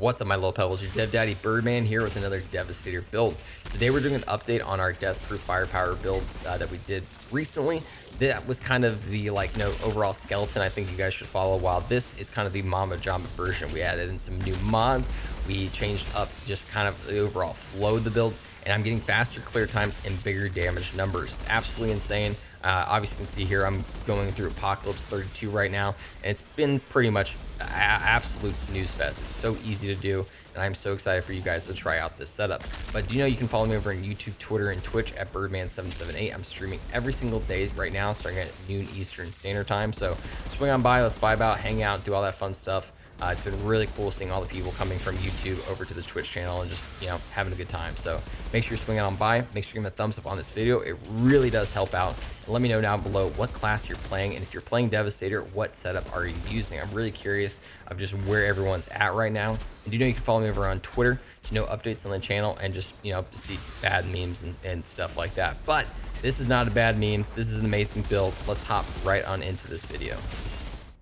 What's up, my little pebbles? Your Dev Daddy Byrdman here with another Devastator build. Today we're doing an update on our Deathproof Firepower build that we did recently. That was kind of the overall skeleton I think you guys should follow, while this is kind of the Mama Jamba version. We added in some new mods. We changed up just kind of the overall flow of the build, and I'm getting faster clear times and bigger damage numbers. It's absolutely insane. Obviously you can see here I'm going through Apocalypse 32 right now, and it's been pretty much absolute snooze fest. It's so easy to do, and I'm so excited for you guys to try out this setup. But do you know you can follow me over on YouTube, Twitter, and Twitch at Byrdman778. I'm streaming every single day right now, starting at noon Eastern Standard Time. So swing on by, let's vibe out, hang out, do all that fun stuff. It's been really cool seeing all the people coming from YouTube over to the Twitch channel and just, having a good time. So make sure you're swinging on by. Make sure you give me a thumbs up on this video. It really does help out. And let me know down below what class you're playing, and if you're playing Devastator, what setup are you using? I'm really curious of just where everyone's at right now. And do you know you can follow me over on Twitter to know updates on the channel and just, to see bad memes and stuff like that. But this is not a bad meme. This is an amazing build. Let's hop right on into this video.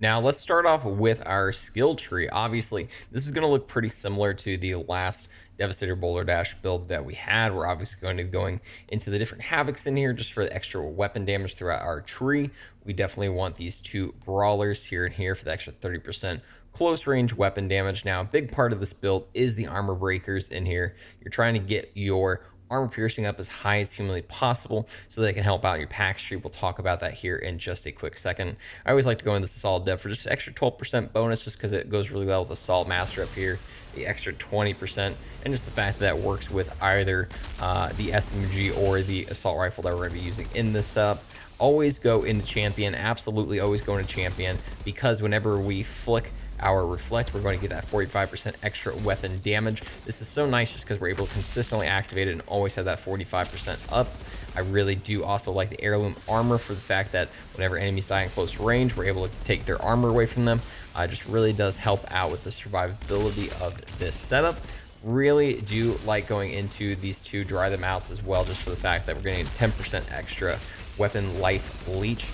Now let's start off with our skill tree. Obviously, this is going to look pretty similar to the last Devastator Boulder Dash build that we had. We're obviously going to be going into the different Havocs in here just for the extra weapon damage throughout our tree. We definitely want these two Brawlers here and here for the extra 30% close range weapon damage. Now, a big part of this build is the armor breakers in here. You're trying to get your armor piercing up as high as humanly possible so they can help out in your pack streak. We'll talk about that here in just a quick second. I always like to go in this Assault Dev for just extra 12% bonus, just because it goes really well with Assault Master up here, the extra 20%, and just the fact that works with either the SMG or the assault rifle that we're going to be using in this setup. Always go into champion, absolutely always go into champion, because whenever we flick our reflect, we're going to get that 45% extra weapon damage. This is so nice just because we're able to consistently activate it and always have that 45% up. I really do also like the heirloom armor for the fact that whenever enemies die in close range, we're able to take their armor away from them. Just really does help out with the survivability of this setup. Really do like going into these two dry them outs as well, just for the fact that we're getting 10% extra weapon life leech,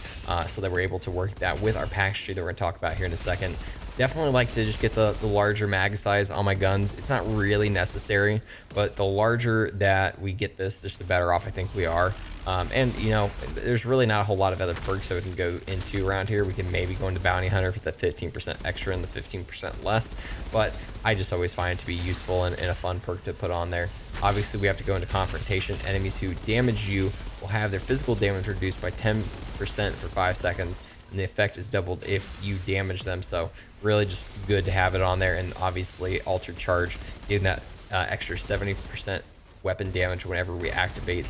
so that we're able to work that with our pack streak that we're going to talk about here in a second. Definitely like to just get the larger mag size on my guns. It's not really necessary, but the larger that we get this, just the better off I think we are. And there's really not a whole lot of other perks that we can go into around here. We can maybe go into Bounty Hunter for that 15% extra and the 15% less, but I just always find it to be useful and a fun perk to put on there. Obviously, we have to go into Confrontation. Enemies who damage you will have their physical damage reduced by 10% for 5 seconds, and the effect is doubled if you damage them. So really just good to have it on there. And obviously Altered Charge, giving that extra 70% weapon damage whenever we activate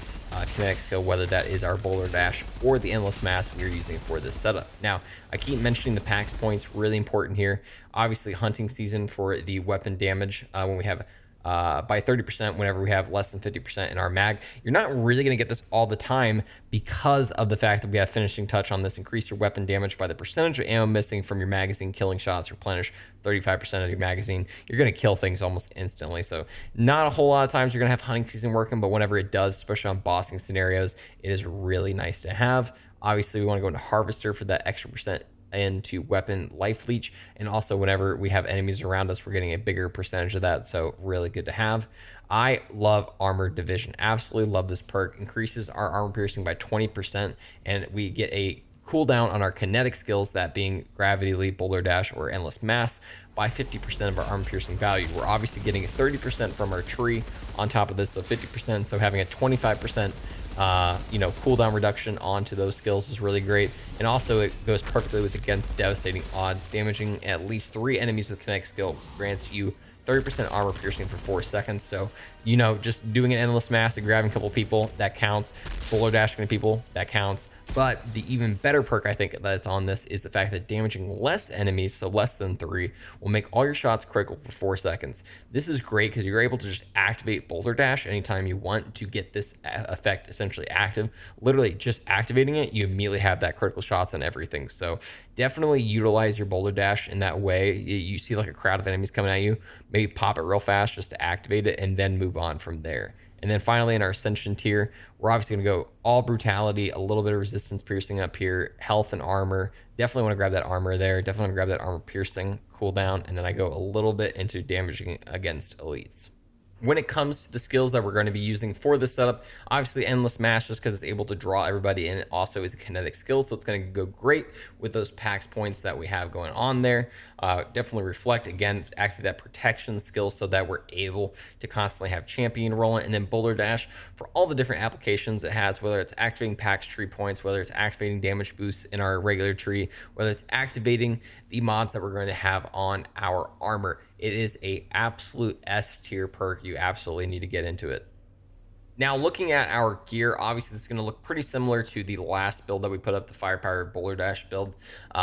kinetic skill, whether that is our Boulder Dash or the Endless Mass we're using for this setup. Now, I keep mentioning the PAX points, really important here. Obviously, hunting season for the weapon damage when we have by 30% whenever we have less than 50% in our mag. You're not really going to get this all the time because of the fact that we have finishing touch on this. Increase your weapon damage by the percentage of ammo missing from your magazine. Killing shots replenish 35% of your magazine. You're going to kill things almost instantly. So not a whole lot of times you're going to have hunting season working, but whenever it does, especially on bossing scenarios, it is really nice to have. Obviously, we want to go into Harvester for that extra percent into weapon life leech, and also whenever we have enemies around us, we're getting a bigger percentage of that, so really good to have. I love Armor Division, absolutely love this perk. Increases our armor piercing by 20%, and we get a cooldown on our kinetic skills, that being Gravity Leap, Boulder Dash, or Endless Mass, by 50% of our armor piercing value. We're obviously getting 30% from our tree on top of this, so 50%, so having a 25% cooldown reduction onto those skills is really great. And also it goes perfectly with against devastating odds. Damaging at least 3 enemies with kinetic skill grants you 30% armor piercing for 4 seconds. So, just doing an Endless Mass and grabbing a couple people, that counts. Boulder dashing people, that counts. But the even better perk I think that's on this is the fact that damaging less enemies, so less than 3, will make all your shots critical for 4 seconds. This is great because you're able to just activate Boulder Dash anytime you want to get this effect essentially active. Literally just activating it, you immediately have that critical shots on everything. So definitely utilize your Boulder Dash in that way. You see like a crowd of enemies coming at you, maybe pop it real fast just to activate it and then move on from there. And then finally in our Ascension tier, we're obviously going to go all brutality, a little bit of resistance piercing up here, health and armor. Definitely want to grab that armor there. Definitely want to grab that armor piercing cooldown. And then I go a little bit into damaging against elites. When it comes to the skills that we're going to be using for this setup, obviously Endless Mash, just because it's able to draw everybody in, it also is a kinetic skill, so it's going to go great with those PAX points that we have going on there. Definitely Reflect, again, activate that protection skill so that we're able to constantly have champion rolling. And then Boulder Dash, for all the different applications it has, whether it's activating PAX tree points, whether it's activating damage boosts in our regular tree, whether it's activating the mods that we're going to have on our armor. It is a absolute S tier perk. You absolutely need to get into it. Now, looking at our gear, obviously this is going to look pretty similar to the last build that we put up, the Firepower Boulder Dash build.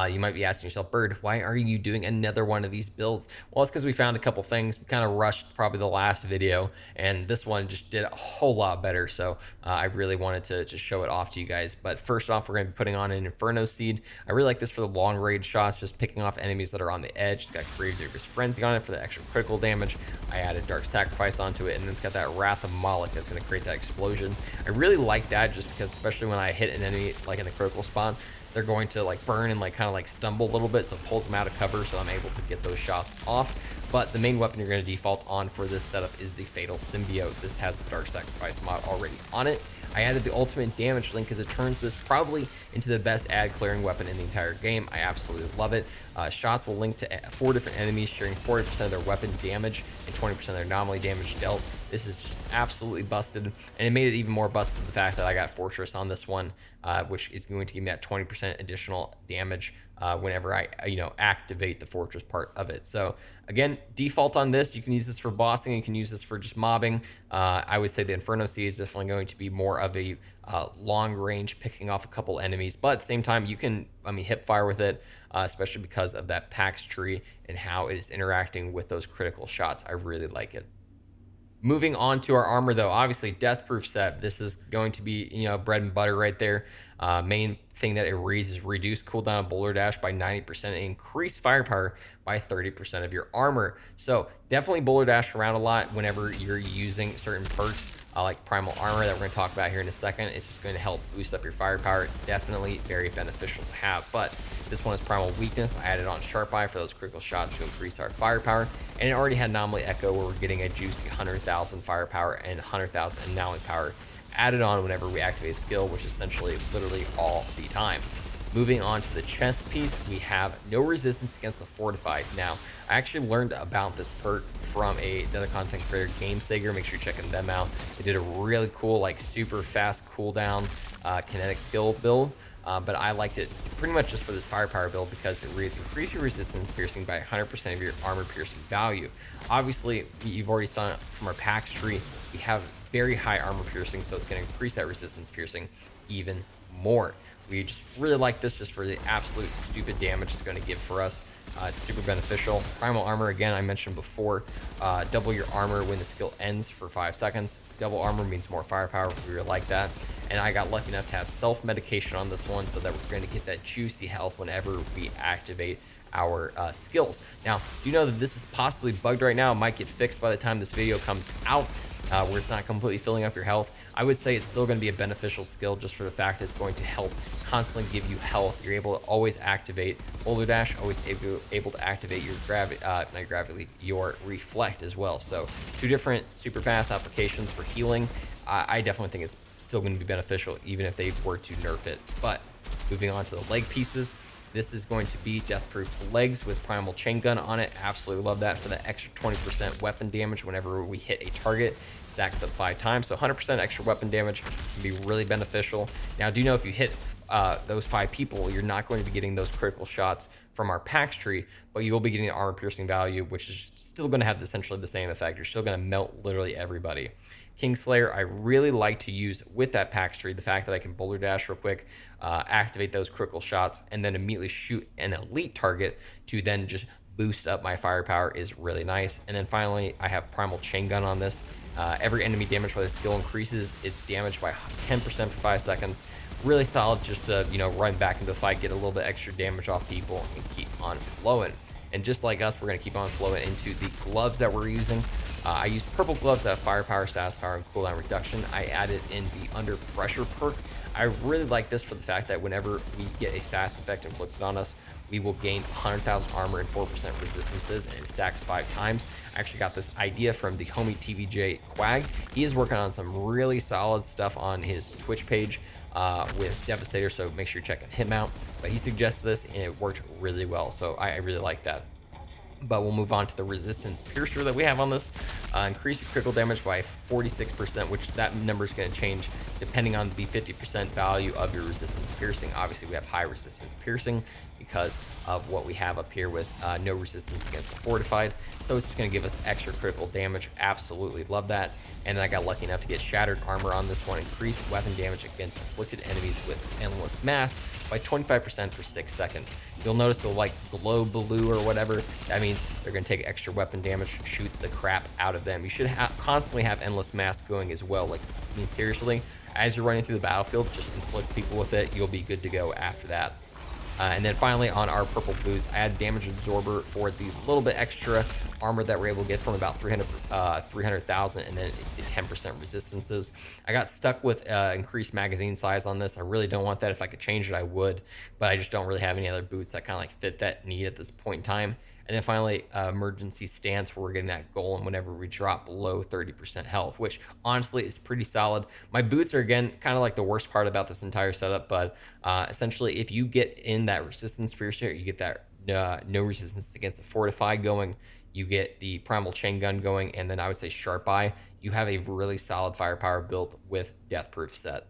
You might be asking yourself, Bird, why are you doing another one of these builds? Well, it's because we found a couple things. We kind of rushed probably the last video, and this one just did a whole lot better. So I really wanted to just show it off to you guys. But first off, we're going to be putting on an Inferno Seed. I really like this for the long range shots, just picking off enemies that are on the edge. It's got Creative Frenzy on it for the extra critical damage. I added Dark Sacrifice onto it, and then it's got that Wrath of Moloch that's going to create that explosion. I really like that just because, especially when I hit an enemy like in the critical spot, they're going to like burn and like kind of like stumble a little bit, so it pulls them out of cover, so I'm able to get those shots off. But the main weapon you're going to default on for this setup is the Fatal Symbiote. This has the Dark Sacrifice mod already on it. I added the ultimate damage link because it turns this probably into the best ad clearing weapon in the entire game. I absolutely love it. Shots will link to 4 different enemies, sharing 40% of their weapon damage and 20% of their anomaly damage dealt. This is just absolutely busted, and it made it even more busted the fact that I got Fortress on this one, which is going to give me that 20% additional damage whenever I activate the Fortress part of it. So again, default on this. You can use this for bossing, you can use this for just mobbing. I would say the Inferno Sea is definitely going to be more of a long range, picking off a couple enemies, but at the same time you can hip fire with it, especially because of that PAX tree and how it is interacting with those critical shots. I really like it. Moving on to our armor, though, obviously Deathproof set. This is going to be, bread and butter right there. Main thing that it reads is reduce cooldown of Boulder Dash by 90% and increase firepower by 30% of your armor. So definitely Boulder Dash around a lot whenever you're using certain perks. Like Primal Armor that we're going to talk about here in a second. It's just going to help boost up your firepower. Definitely very beneficial to have. But this one is Primal Weakness. I added on Sharp Eye for those critical shots to increase our firepower. And it already had Anomaly Echo where we're getting a juicy 100,000 firepower and 100,000 anomaly power added on whenever we activate a skill, which is essentially literally all the time. Moving on to the chest piece, we have no resistance against the fortified. Now, I actually learned about this perk from another content creator, GameSager. Make sure you're checking them out. They did a really cool, like super fast cooldown kinetic skill build. But I liked it pretty much just for this firepower build because it reads increase your resistance piercing by 100% of your armor piercing value. Obviously, you've already saw it from our PAX tree. We have very high armor piercing, so it's going to increase that resistance piercing even more. We just really like this just for the absolute stupid damage it's going to give for us. It's super beneficial. Primal Armor, again, I mentioned before, double your armor when the skill ends for 5 seconds. Double armor means more firepower. We really like that. And I got lucky enough to have self-medication on this one so that we're going to get that juicy health whenever we activate our skills. Now, do you know that this is possibly bugged right now? It might get fixed by the time this video comes out, where it's not completely filling up your health. I would say it's still going to be a beneficial skill just for the fact that it's going to help constantly give you health. You're able to always activate Boulder Dash, always able to activate your your Reflect as well. So 2 different super fast applications for healing. I definitely think it's still going to be beneficial even if they were to nerf it. But moving on to the leg pieces, this is going to be Deathproof legs with Primal Chain Gun on it. Absolutely love that for the extra 20% weapon damage whenever we hit a target. Stacks up 5 times, so 100% extra weapon damage can be really beneficial. Now, do you know if you hit those 5 people, you're not going to be getting those critical shots from our PAX tree, but you will be getting the armor piercing value, which is still going to have essentially the same effect. You're still going to melt literally everybody. Kingslayer, I really like to use with that PAX tree, the fact that I can Boulder Dash real quick, activate those critical shots, and then immediately shoot an elite target to then just boost up my firepower is really nice. And then finally, I have Primal Chain Gun on this. Every enemy damaged by the skill increases its damage by 10% for 5 seconds. Really solid just to, run back into the fight, get a little bit extra damage off people, and keep on flowing. And just like us, we're going to keep on flowing into the gloves that we're using. I used purple gloves that have firepower, status power, and cooldown reduction. I added in the under pressure perk. I really like this for the fact that whenever we get a status effect inflicted on us, we will gain 100,000 armor and 4% resistances, and it stacks 5 times. I actually got this idea from the homie TVJ Quag. He is working on some really solid stuff on his Twitch page with Devastator, so make sure you're checking him out. But he suggests this, and it worked really well, so I really like that. But we'll move on to the resistance piercer that we have on this. Increase your critical damage by 46%, which that number is going to change depending on the 50% value of your resistance piercing. Obviously, we have high resistance piercing because of what we have up here with no resistance against the fortified. So it's just going to give us extra critical damage. Absolutely love that. And then I got lucky enough to get shattered armor on this one. Increase weapon damage against inflicted enemies with endless mass by 25% for 6 seconds. You'll notice it'll like glow blue or whatever. That means they're going to take extra weapon damage, shoot the crap out of them. You should constantly have endless mass going as well. Like, I mean, seriously, as you're running through the battlefield, just inflict people with it. You'll be good to go after that. And then finally on our purple boots, I add damage absorber for the little bit extra armor that we're able to get from about 300,000, and then 10% resistances. I got stuck with increased magazine size on this. I really don't want that. If I could change it, I would, but I just don't really have any other boots that kind of like fit that need at this point in time. And then finally, emergency stance, where we're getting that goal and whenever we drop below 30% health, which honestly is pretty solid. My boots are, again, kind of like the worst part about this entire setup, but essentially, if you get in that resistance piercer, you get that no resistance against the fortified going, you get the primal chain gun going, and then I would say sharp eye, you have a really solid firepower build with Deathproof set.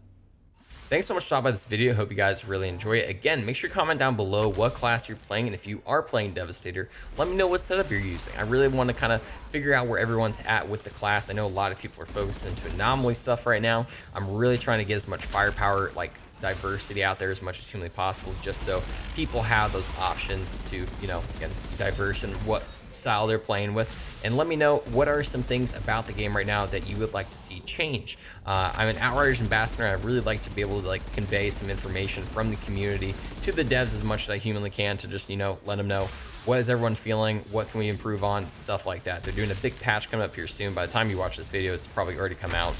Thanks so much for stopping by this video. Hope you guys really enjoy it. Again, make sure you comment down below what class you're playing, and if you are playing Devastator, let me know what setup you're using. I really want to kind of figure out where everyone's at with the class. I know a lot of people are focused into anomaly stuff right now. I'm really trying to get as much firepower, like diversity out there as much as humanly possible, just so people have those options to, you know, again, be diverse in what style they're playing with. And let me know what are some things about the game right now that you would like to see change. I'm an Outriders ambassador, and I really like to be able to like convey some information from the community to the devs as much as I humanly can, to just, you know, let them know what is everyone feeling, what can we improve on, stuff like that. They're doing a big patch coming up here soon. By the time you watch this video, it's probably already come out,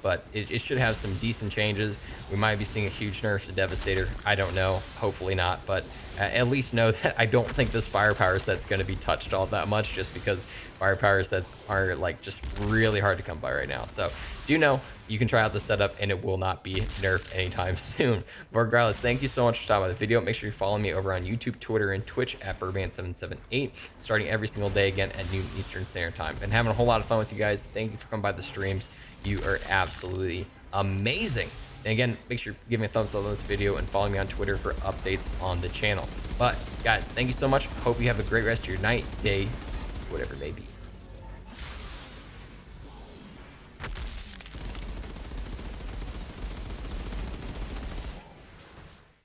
but it should have some decent changes. We might be seeing a huge nerf to Devastator. I don't know, hopefully not, but at least know that I don't think this firepower set's going to be touched all that much, just because firepower sets are like just really hard to come by right now. So do know you can try out the setup and it will not be nerfed anytime soon. But regardless, thank you so much for stopping by the video. Make sure you follow me over on YouTube, Twitter, and Twitch at Byrdman778, starting every single day again at noon Eastern Standard Time. Been having a whole lot of fun with you guys. Thank you for coming by the streams. You are absolutely amazing. And again, make sure you give me a thumbs up on this video and follow me on Twitter for updates on the channel. But guys, thank you so much. Hope you have a great rest of your night, day, whatever it may be.